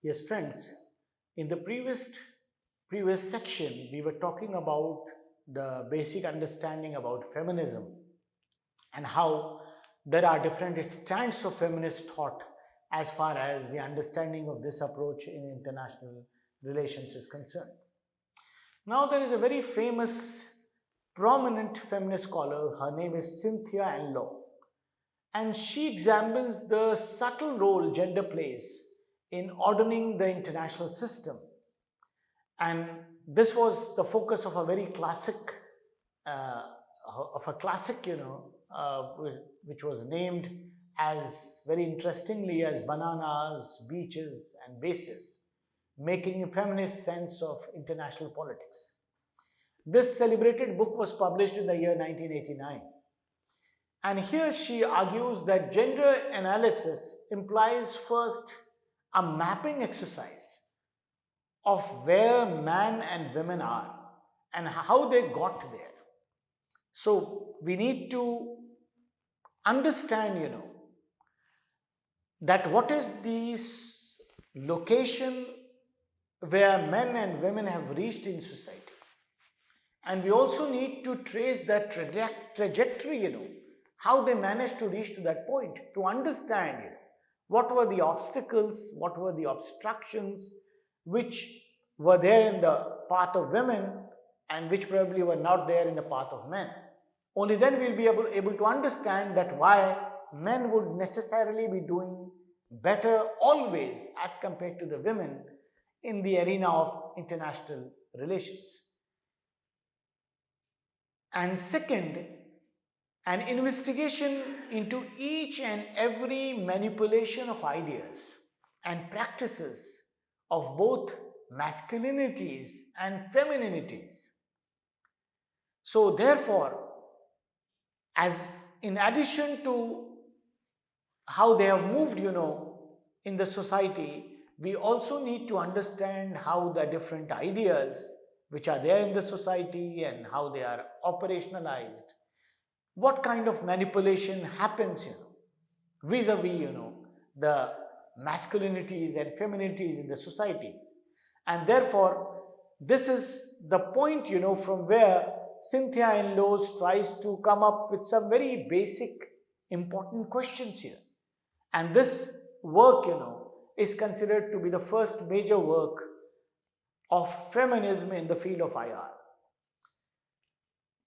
Yes, friends, in the previous section, we were talking about the basic understanding about feminism and how there are different strands of feminist thought as far as the understanding of this approach in international relations is concerned. Now, there is a very famous, prominent feminist scholar. Her name is Cynthia Enloe, and she examines the subtle role gender plays in ordering the international system. And this was the focus of a very classic, uh, which was named as, very interestingly, as Bananas, Beaches, and Bases, making a feminist sense of international politics. This celebrated book was published in the year 1989. And here she argues that gender analysis implies first a mapping exercise of where man and women are and how they got there. So we need to understand, that what is this location where men and women have reached in society. And we also need to trace that trajectory, how they managed to reach to that point, to understand, what were the obstacles, what were the obstructions which were there in the path of women and which probably were not there in the path of men. Only then we'll be able to understand that why men would necessarily be doing better always as compared to the women in the arena of international relations. And second, an investigation into each and every manipulation of ideas and practices of both masculinities and femininities. So therefore, as in addition to how they have moved, in the society, we also need to understand how the different ideas which are there in the society and how they are operationalized, what kind of manipulation happens, vis-a-vis, the masculinities and feminities in the societies. And therefore, this is the point, from where Cynthia Enloe tries to come up with some very basic, important questions here. And this work, is considered to be the first major work of feminism in the field of IR.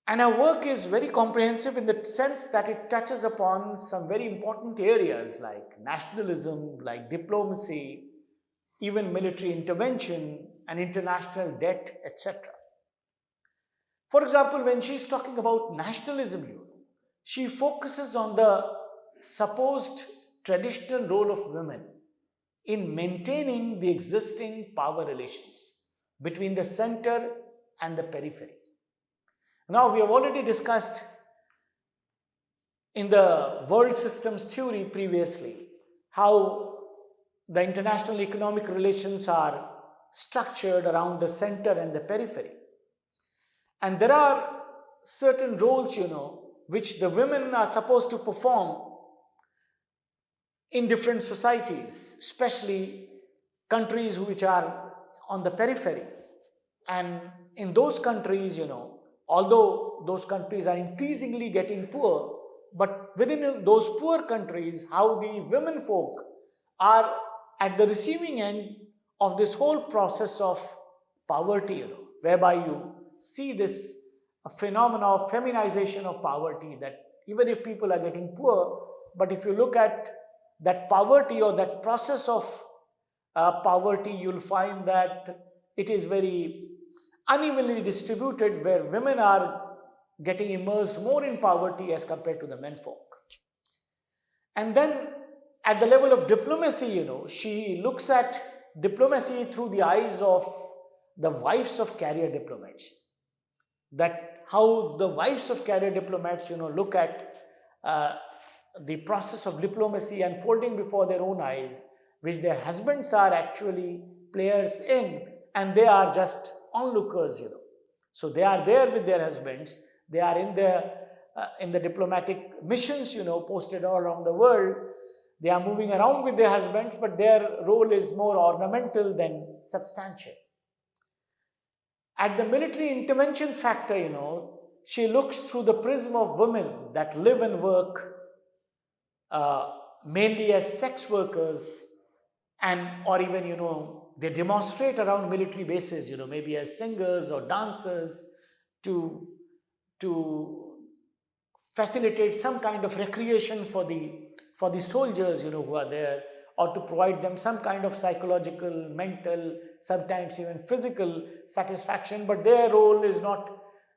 And our work is very comprehensive in the sense that it touches upon some very important areas like nationalism, like diplomacy, even military intervention and international debt, etc. For example, when she's talking about nationalism, she focuses on the supposed traditional role of women in maintaining the existing power relations between the center and the periphery. Now, we have already discussed in the world systems theory previously how the international economic relations are structured around the center and the periphery. And there are certain roles, which the women are supposed to perform in different societies, especially countries which are on the periphery. And in those countries, although those countries are increasingly getting poor, but within those poor countries, how the women folk are at the receiving end of this whole process of poverty, whereby you see this phenomena of feminization of poverty, that even if people are getting poor, but if you look at that poverty or that process of poverty, you'll find that it is very unevenly distributed, where women are getting immersed more in poverty as compared to the men folk. And then at the level of diplomacy, she looks at diplomacy through the eyes of the wives of career diplomats. That how the wives of career diplomats, look at the process of diplomacy unfolding before their own eyes, which their husbands are actually players in, and they are just onlookers, So they are there with their husbands. They are in the diplomatic missions, posted all around the world. They are moving around with their husbands, but their role is more ornamental than substantial. At the military intervention factor, she looks through the prism of women that live and work mainly as sex workers, and or even they demonstrate around military bases, maybe as singers or dancers to facilitate some kind of recreation for the soldiers who are there, or to provide them some kind of psychological, mental, sometimes even physical satisfaction. But their role is not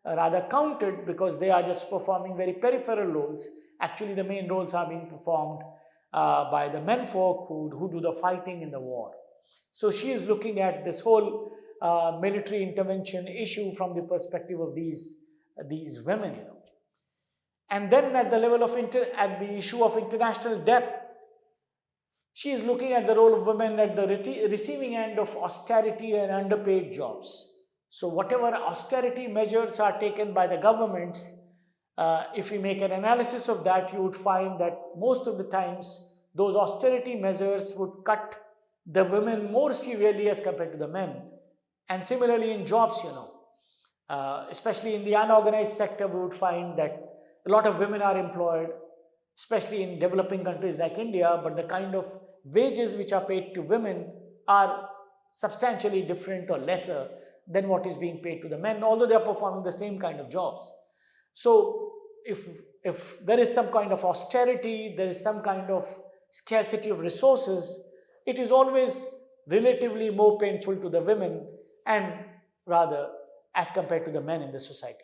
rather counted, because they are just performing very peripheral roles. Actually, the main roles are being performed by the menfolk who do the fighting in the war. So she is looking at this whole military intervention issue from the perspective of these women. And then at the level of at the issue of international debt, she is looking at the role of women at the receiving end of austerity and underpaid jobs. So whatever austerity measures are taken by the governments, if we make an analysis of that, you would find that most of the times those austerity measures would cut the women more severely as compared to the men. And similarly in jobs, especially in the unorganized sector, we would find that a lot of women are employed, especially in developing countries like India, but the kind of wages which are paid to women are substantially different or lesser than what is being paid to the men, although they are performing the same kind of jobs. So if there is some kind of austerity, there is some kind of scarcity of resources, it is always relatively more painful to the women, and rather as compared to the men in the society.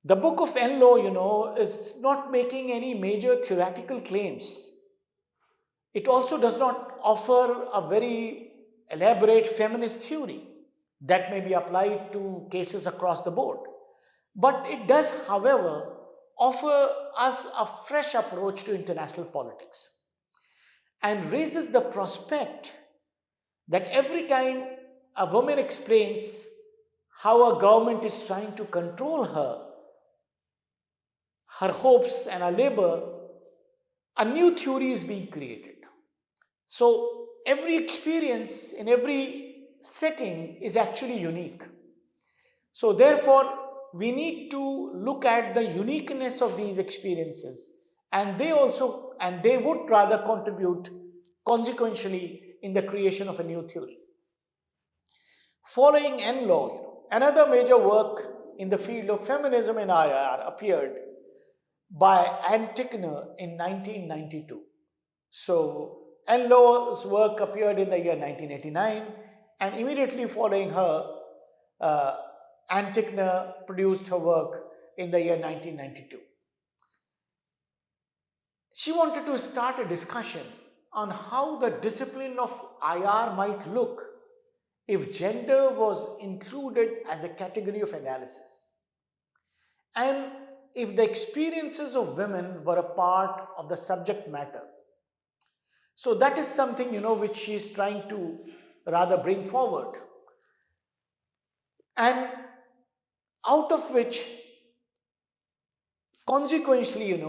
The book of Enloe, is not making any major theoretical claims. It also does not offer a very elaborate feminist theory that may be applied to cases across the board. But it does, however, offer us a fresh approach to international politics and raises the prospect that every time a woman explains how a government is trying to control her hopes and her labor, a new theory is being created. So every experience in every setting is actually unique. So therefore, we need to look at the uniqueness of these experiences, and they would rather contribute consequentially in the creation of a new theory. Following Enloe, another major work in the field of feminism in IR appeared by Antickner in 1992. So Enloe's work appeared in the year 1989, and immediately following her, Antickner produced her work in the year 1992. She wanted to start a discussion on how the discipline of IR might look if gender was included as a category of analysis, and if the experiences of women were a part of the subject matter. So that is something, which she is trying to rather bring forward, and out of which, consequently,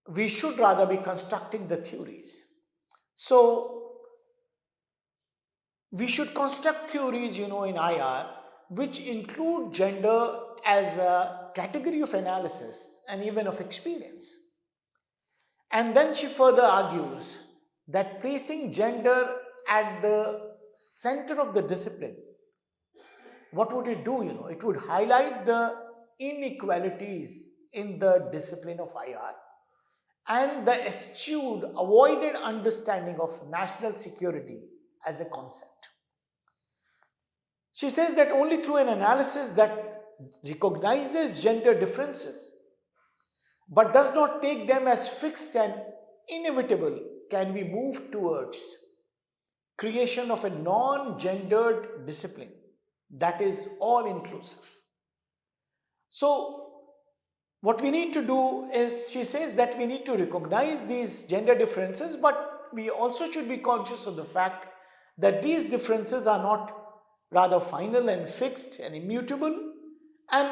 we should rather be constructing the theories. So we should construct theories, in IR, which include gender as a category of analysis and even of experience. And then she further argues that placing gender at the center of the discipline, what would it do? It would highlight the inequalities in the discipline of IR and the eschewed, avoided understanding of national security as a concept. She says that only through an analysis that recognizes gender differences but does not take them as fixed and inevitable can we move towards creation of a non-gendered discipline that is all-inclusive. So what we need to do is, she says that we need to recognize these gender differences, but we also should be conscious of the fact that these differences are not rather final and fixed and immutable, and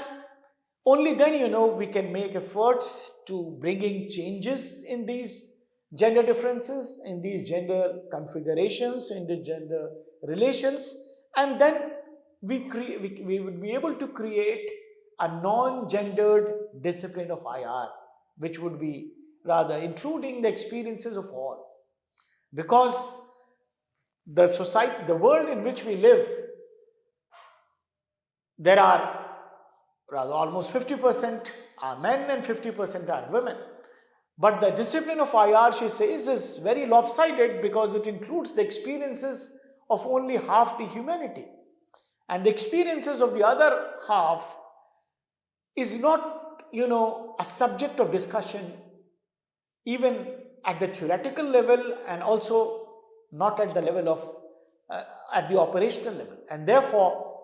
Only then, we can make efforts to bringing changes in these gender differences, in these gender configurations, in the gender relations, and then we would be able to create a non-gendered discipline of IR, which would be rather including the experiences of all. Because the society, the world in which we live, there are rather almost 50% are men and 50% are women. But the discipline of IR, she says, is very lopsided because it includes the experiences of only half the humanity. And the experiences of the other half is not, a subject of discussion even at the theoretical level, and also not at the level of, at the operational level. And therefore,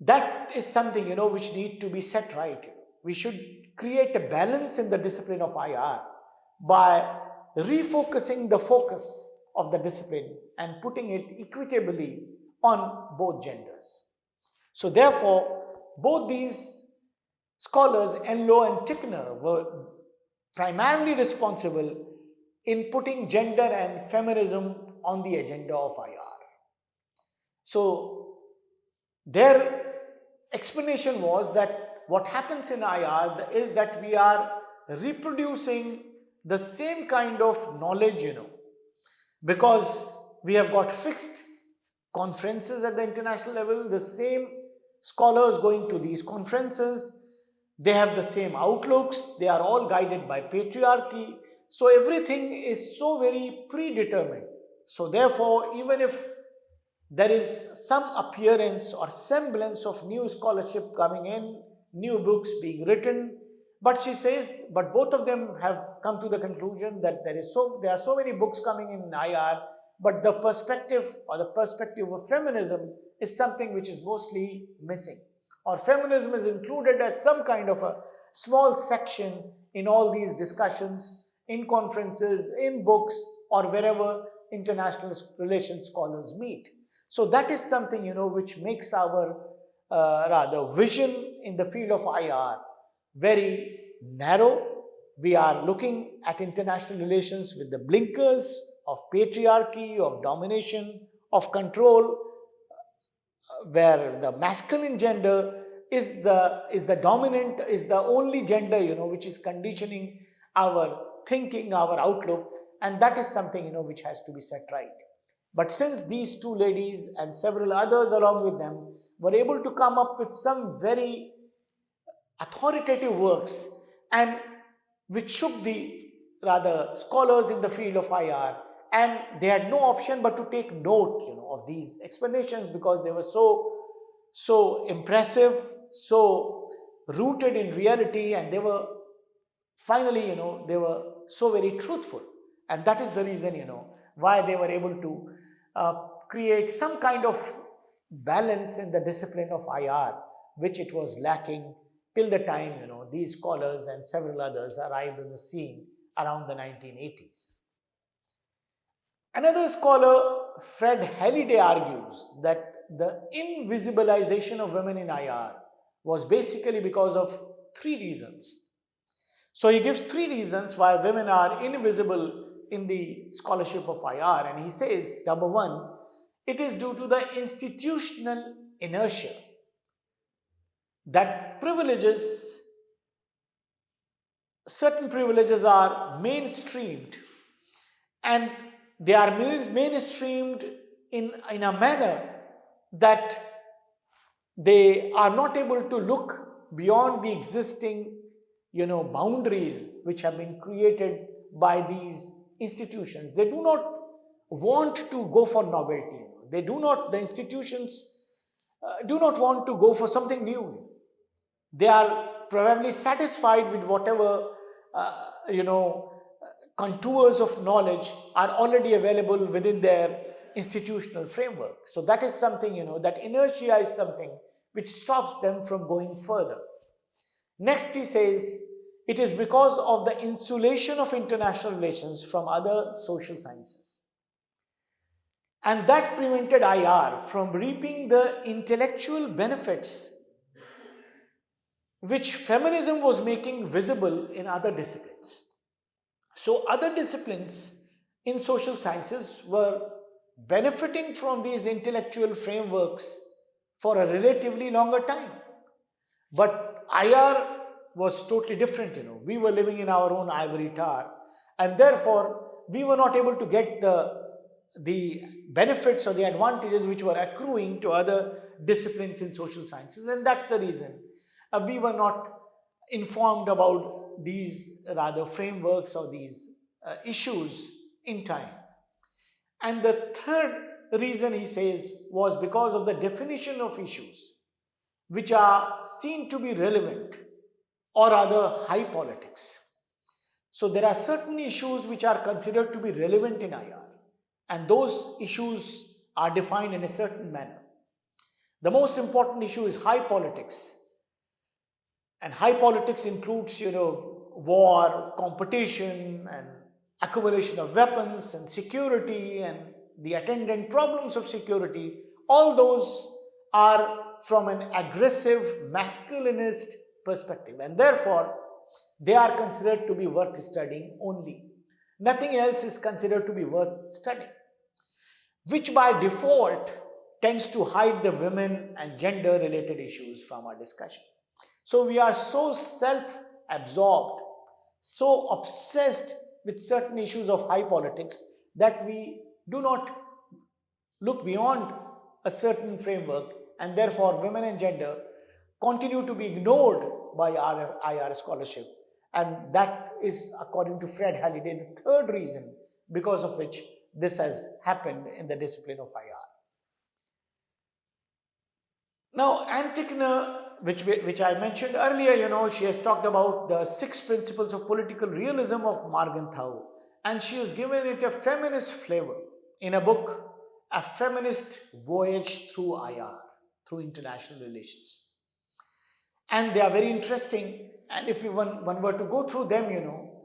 that is something, which need to be set right. We should create a balance in the discipline of IR by refocusing the focus of the discipline and putting it equitably on both genders. So therefore, both these scholars, Enlow and Tickner, were primarily responsible in putting gender and feminism on the agenda of IR. So their explanation was that what happens in IR is that we are reproducing the same kind of knowledge, because we have got fixed conferences at the international level, the same scholars going to these conferences, they have the same outlooks, they are all guided by patriarchy. So everything is so very predetermined. So therefore, even if there is some appearance or semblance of new scholarship coming in, new books being written, but she says, but both of them have come to the conclusion that there are so many books coming in IR, but the perspective of feminism is something which is mostly missing, or feminism is included as some kind of a small section in all these discussions, in conferences, in books, or wherever international relations scholars meet. So that is something, which makes our rather vision in the field of IR very narrow. We are looking at international relations with the blinkers of patriarchy, of domination, of control, where the masculine gender is the dominant, is the only gender, which is conditioning our thinking, our outlook, and that is something, which has to be set right. But since these two ladies and several others along with them were able to come up with some very authoritative works, and which shook the rather scholars in the field of IR, and they had no option but to take note, of these explanations, because they were so impressive, so rooted in reality, and they were finally, they were so very truthful. And that is the reason, why they were able to create some kind of balance in the discipline of IR, which it was lacking till the time, these scholars and several others arrived on the scene around the 1980s. Another scholar, Fred Halliday, argues that the invisibilization of women in IR was basically because of three reasons. So he gives three reasons why women are invisible in the scholarship of IR, and he says, number one, it is due to the institutional inertia that certain privileges are mainstreamed, and they are mainstreamed in a manner that they are not able to look beyond the existing, boundaries which have been created by these institutions. They do not want to go for novelty. The institutions do not want to go for something new. They are probably satisfied with whatever, contours of knowledge are already available within their institutional framework. So that is something, that inertia is something which stops them from going further. Next, he says, it is because of the insulation of international relations from other social sciences. And that prevented IR from reaping the intellectual benefits which feminism was making visible in other disciplines. So, other disciplines in social sciences were benefiting from these intellectual frameworks for a relatively longer time. But IR was totally different. We were living in our own ivory tower, and therefore we were not able to get the benefits or the advantages which were accruing to other disciplines in social sciences, and that's the reason we were not informed about these rather frameworks or these issues in time. And the third reason, he says, was because of the definition of issues which are seen to be relevant or rather high politics. So there are certain issues which are considered to be relevant in IR, and those issues are defined in a certain manner. The most important issue is high politics, and high politics includes war, competition, and accumulation of weapons, and security, and the attendant problems of security. All those are from an aggressive masculinist perspective, and therefore they are considered to be worth studying only. Nothing else is considered to be worth studying, which by default tends to hide the women and gender related issues from our discussion. So we are so self-absorbed, so obsessed with certain issues of high politics that we do not look beyond a certain framework, and therefore women and gender continue to be ignored by our IR scholarship. And that is, according to Fred Halliday, the third reason because of which this has happened in the discipline of IR. Now, Antigone, which I mentioned earlier, she has talked about the 6 principles of political realism of Morgenthau, and she has given it a feminist flavor in a book, A Feminist Voyage Through IR, through international relations. And they are very interesting, and if one were to go through them,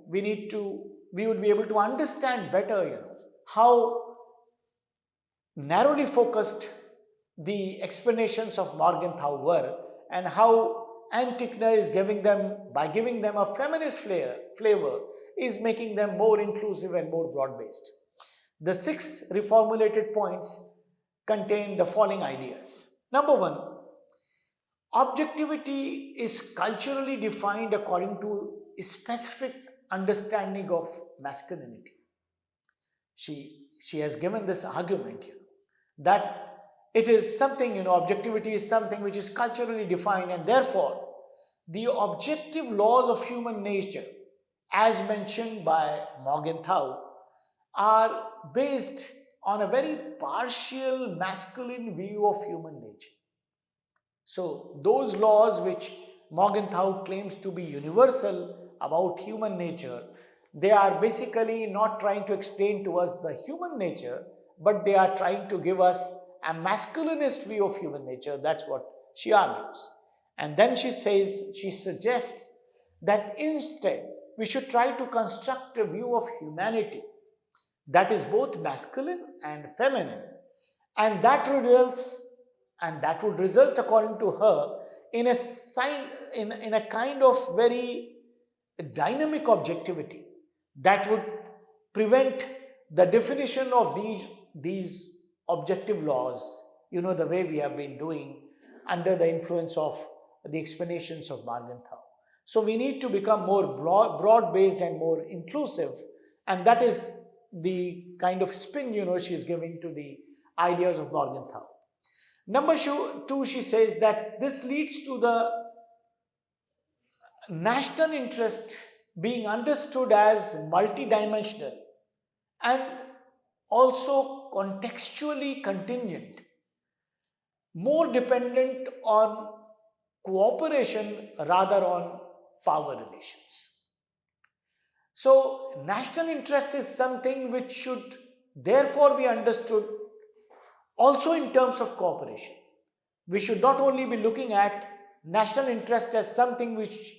we would be able to understand better, how narrowly focused the explanations of Morgenthau were, and how Antigone is by giving them a feminist flavor, is making them more inclusive and more broad-based. The 6 reformulated points contain the following ideas. Number 1, objectivity is culturally defined according to a specific understanding of masculinity. She has given this argument that it is something, objectivity is something which is culturally defined, and therefore the objective laws of human nature, as mentioned by Morgenthau, are based on a very partial masculine view of human nature. So those laws which Morgenthau claims to be universal about human nature, they are basically not trying to explain to us the human nature, but they are trying to give us a masculinist view of human nature. That's what she argues. And then she suggests that instead we should try to construct a view of humanity that is both masculine and feminine, and that would result, according to her, in a kind of very dynamic objectivity that would prevent the definition of these objective laws, the way we have been doing under the influence of the explanations of Morgenthau. So we need to become more broad-based and more inclusive, and that is the kind of spin, she's giving to the ideas of Morgenthau. Number 2, she says that this leads to the national interest being understood as multidimensional and also contextually contingent, more dependent on cooperation rather on power relations. So, national interest is something which should therefore be understood also in terms of cooperation. We should not only be looking at national interest as something which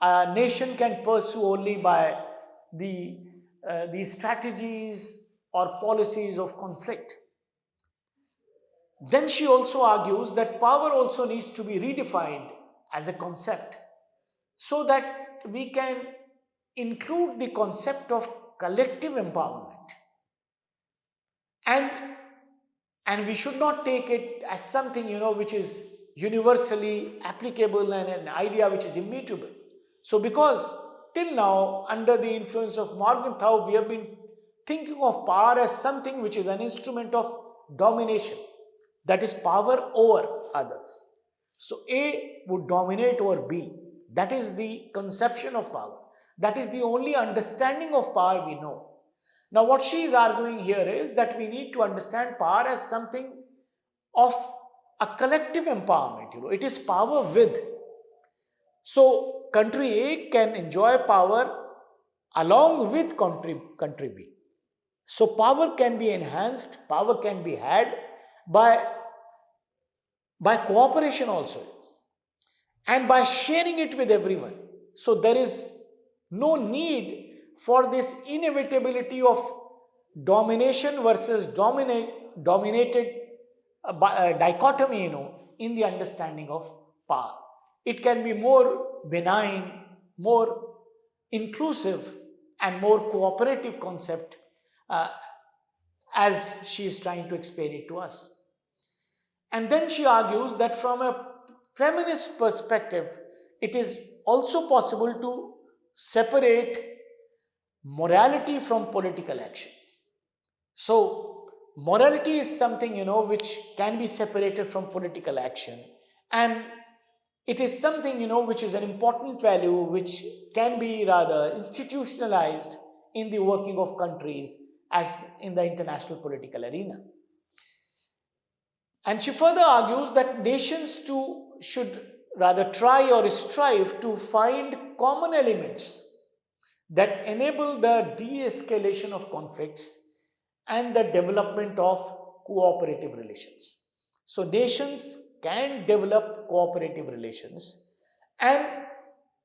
a nation can pursue only by the strategies or policies of conflict. Then she also argues that power also needs to be redefined as a concept so that we can include the concept of collective empowerment. And we should not take it as something, which is universally applicable and an idea which is immutable. So because till now, under the influence of Morgenthau, we have been thinking of power as something which is an instrument of domination, that is power over others. So A would dominate over B. That is the conception of power. That is the only understanding of power we know. Now what she is arguing here is that we need to understand power as something of a collective empowerment. It is power with. So country A can enjoy power along with country B. So power can be enhanced, power can be had by cooperation also, and by sharing it with everyone. So there is no need for this inevitability of domination versus dominated dichotomy, in the understanding of power. It can be more benign, more inclusive, and more cooperative concept, as she is trying to explain it to us. And then she argues that from a feminist perspective, it is also possible to separate morality from political action. So morality is something, which can be separated from political action, and it is something, which is an important value which can be rather institutionalized in the working of countries as in the international political arena. And she further argues that nations too should rather try or strive to find common elements that enable the de-escalation of conflicts and the development of cooperative relations. So nations can develop cooperative relations, and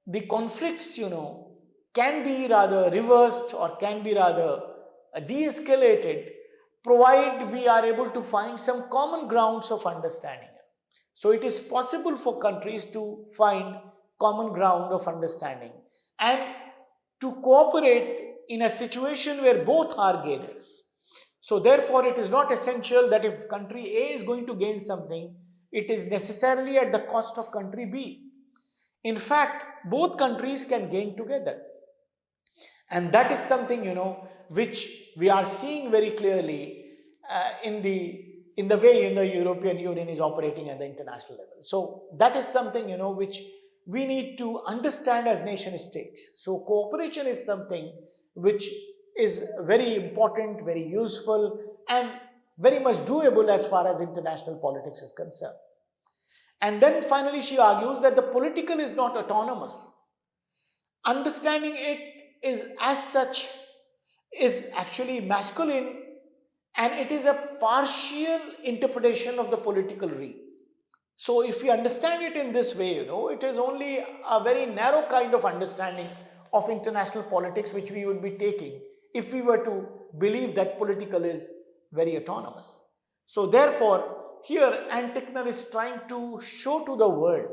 the conflicts, can be rather reversed or can be rather de-escalated, provided we are able to find some common grounds of understanding. So it is possible for countries to find common ground of understanding and to cooperate in a situation where both are gainers. So therefore it is not essential that if country A is going to gain something, it is necessarily at the cost of country B. In fact, both countries can gain together. And that is something, which we are seeing very clearly in the way, European Union is operating at the international level. So that is something, which we need to understand as nation states. So cooperation is something which is very important, very useful, and very much doable as far as international politics is concerned. And then finally she argues that the political is not autonomous. Understanding it is as such is actually masculine, and it is a partial interpretation of the political real. So if we understand it in this way, it is only a very narrow kind of understanding of international politics which we would be taking if we were to believe that political is very autonomous. So therefore, here Ann Tickner is trying to show to the world,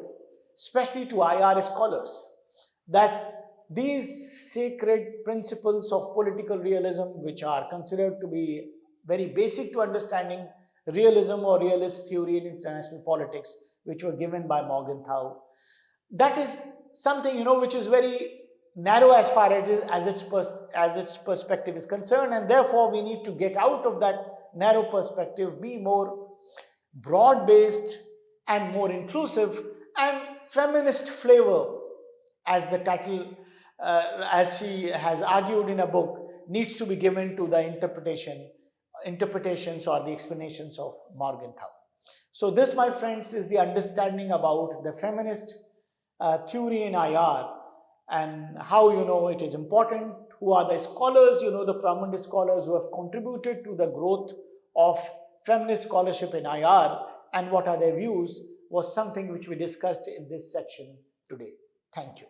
especially to IR scholars, that these sacred principles of political realism, which are considered to be very basic to understanding realism or realist theory in international politics, which were given by Morgenthau, that is something, which is very narrow as far as its perspective is concerned, and therefore we need to get out of that narrow perspective, be more broad-based and more inclusive, and feminist flavor, as the title, as she has argued in a book, needs to be given to the interpretations or the explanations of Morgenthau. So this, my friends, is the understanding about the feminist theory in IR, and how, it is important, who are the scholars, the prominent scholars who have contributed to the growth of feminist scholarship in IR, and what are their views, was something which we discussed in this section today. Thank you.